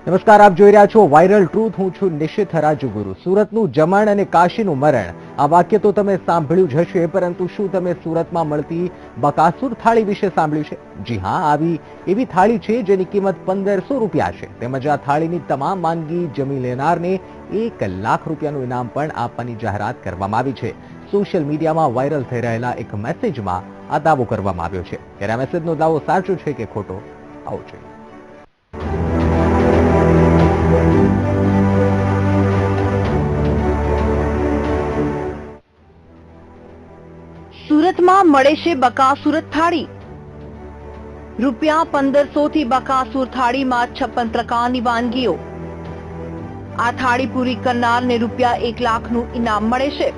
નમસ્કાર, આપ જોઈ રહ્યા છો વાયરલ ટ્રુથ. હું છું નિશિત રાજુગુરુ. સુરતનું જમણ અને કાશીનું મરણ, આ વાક્ય તો તમે સાંભળ્યું જ હશે, પરંતુ શું તમે સુરતમાં મળતી બકાસુર થાળી વિશે સાંભળ્યું છે? જી હા, આવી એવી થાળી છે જેની કિંમત 1500 રૂપિયા છે. તેમજ આ થાળીની તમામ વાનગી જમી લેનારને 1 લાખ રૂપિયાનું ઇનામ પણ આપવાની જાહેરાત કરવામાં આવી છે. સોશિયલ મીડિયામાં વાયરલ થઈ રહેલા એક મેસેજમાં આ દાવો કરવામાં આવ્યો છે. ત્યારે આ મેસેજનો દાવો સાચો છે કે ખોટો, આવો જોઈએ. સુરતમાં મળે છે બકાસુર થાળી. રૂપિયા 1500 થી બકાસુર થાળીમાં 56 પ્રકારની વાનગીઓ. આ થાળી પૂરી કરનારને રૂપિયા 1 લાખનું ઇનામ મળે છે.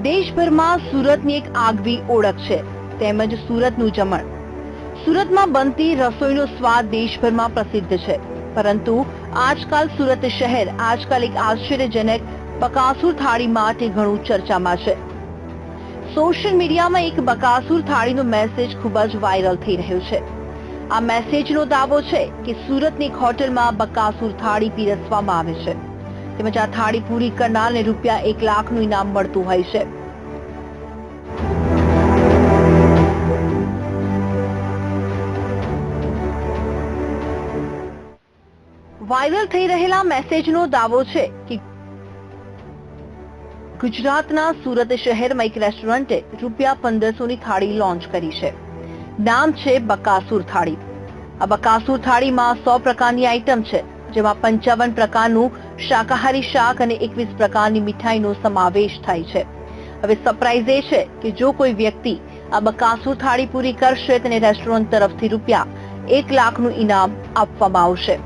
દેશભરમાં સુરતની એક આગવી ઓળખ છે, તેમજ સુરતનું જમણ. સુરતમાં બનતી રસોઈનો સ્વાદ દેશભરમાં પ્રસિદ્ધ છે, પરંતુ આજકાલ સુરત શહેર એક આશ્ચર્યજનક બકાસુર થાળી માટે ઘણું ચર્ચામાં છે. સોશિયલ મીડિયામાં એક બકાસુર થાળીનો મેસેજ ખૂબ જ વાયરલ થઈ રહ્યો છે. આ મેસેજનો દાવો છે કે સુરતની એક હોટલમાં બકાસુર થાળી પીરસવામાં આવે છે, તેમજ આ થાળી પૂરી કરનારને રૂપિયા 1 લાખનું ઇનામ મળતું હોય છે. વાયરલ થઈ રહેલા મેસેજનો દાવો છે કે ગુજરાતના સુરત શહેરમાં એક રેસ્ટોરન્ટે રૂપિયા 1500ની થાળી લોન્ચ કરી છે. નામ છે બકાસુર થાળી. આ બકાસુર થાળીમાં 100 પ્રકારની આઈટમ છે, જેમાં 55 પ્રકારનું શાકાહારી શાક અને 21 પ્રકારની મીઠાઈનો સમાવેશ થાય છે. હવે સરપ્રાઈઝ એ છે કે જો કોઈ વ્યક્તિ આ બકાસુર થાળી પૂરી કરશે તેને રેસ્ટોરન્ટ તરફથી રૂપિયા 1 લાખનું ઇનામ આપવામાં આવશે.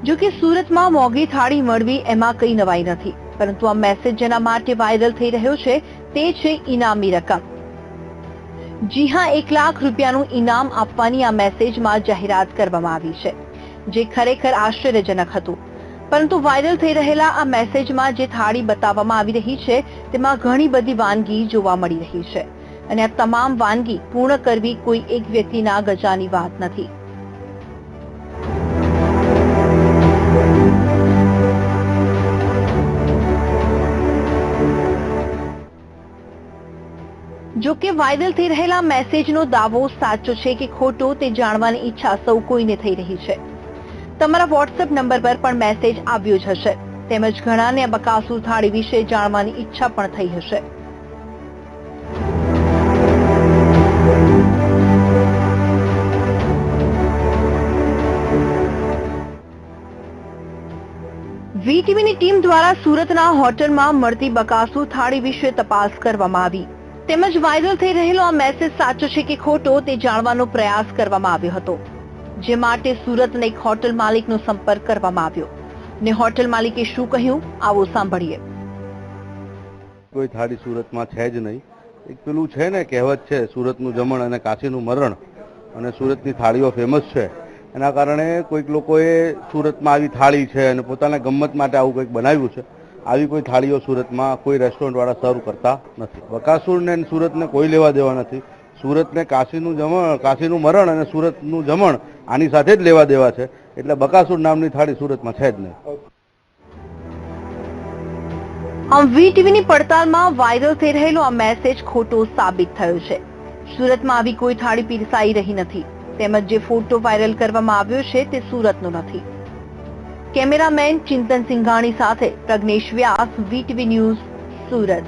જો કે સુરતમાં મોંઘી થાળી મળવી એમાં કઈ નવાઈ નથી, પરંતુ આ મેસેજ જેના માટે વાયરલ થઈ રહ્યો છે તે છે ઇનામી રકમ. જી હા, 1 લાખ રૂપિયાનું ઇનામ આપવાની આ મેસેજમાં જાહેરાત કરવામાં આવી છે, જે ખરેખર આશ્ચર્યજનક હતું. પરંતુ વાયરલ થઈ રહેલા આ મેસેજમાં જે થાળી બતાવવામાં આવી રહી છે તેમાં ઘણી બધી વાનગી જોવા મળી રહી છે, અને આ તમામ વાનગી પૂર્ણ કરવી કોઈ એક વ્યક્તિના ગજાની વાત નથી. જો કે વાયરલ થઈ રહેલા મેસેજનો દાવો સાચો છે કે ખોટો તે જાણવાની ઈચ્છા સૌ કોઈને થઈ રહી છે. તમારા વોટ્સએપ નંબર પર પણ મેસેજ આવ્યો જ હશે, તેમજ ઘણાને આ બકાસુર થાળી વિશે જાણવાની ઈચ્છા પણ થઈ હશે. વીટીવીની ટીમ દ્વારા સુરતના હોટલમાં મળતી બકાસુર થાળી વિશે તપાસ કરવામાં આવી, તેમજ વાયરલ થઈ રહેલો આ મેસેજ સાચો છે કે ખોટો તે જાણવાનો પ્રયાસ કરવામાં આવ્યો હતો, જે માટે સુરતના એક હોટલ માલિકનો સંપર્ક કરવામાં આવ્યો, ને હોટલ માલિકે શું કહ્યું આવો સાંભળીએ. કોઈ થાળી સુરતમાં છે જ નહીં. એક પેલું છે ને કહેવત છે, સુરતનું જમણ અને કાશીનું મરણ, અને સુરતની થાળીઓ ફેમસ છે. એના કારણે કોઈક લોકોએ સુરતમાં આવી થાળી છે અને પોતાના ગમત માટે આવું કંઈક બનાવ્યું છે. આવી કોઈ થાળીઓ સુરતમાં કોઈ રેસ્ટોરન્ટ વાળા સર્વ કરતા નથી. બકાસુરને સુરતને કોઈ લેવા દેવા નથી. સુરતને કાશીનું મરણ અને સુરતનું જમણ આની સાથે જ લેવા દેવા છે. એટલે બકાસુર નામની થાળી સુરતમાં છે જ નહીં. આમ વીટીવીની પડતાલમાં વાયરલ થઈ રહેલો આ મેસેજ ખોટો સાબિત થયો છે. સુરતમાં આવી કોઈ થાળી પીરસાઈ રહી નથી, તેમજ જે ફોટો વાયરલ કરવામાં આવ્યો છે તે સુરતનો નથી. કેમેરામેન ચિંતન સિંઘાણી સાથે પ્રજ્ઞેશ વ્યાસ, વીટીવી ન્યૂઝ, સુરત.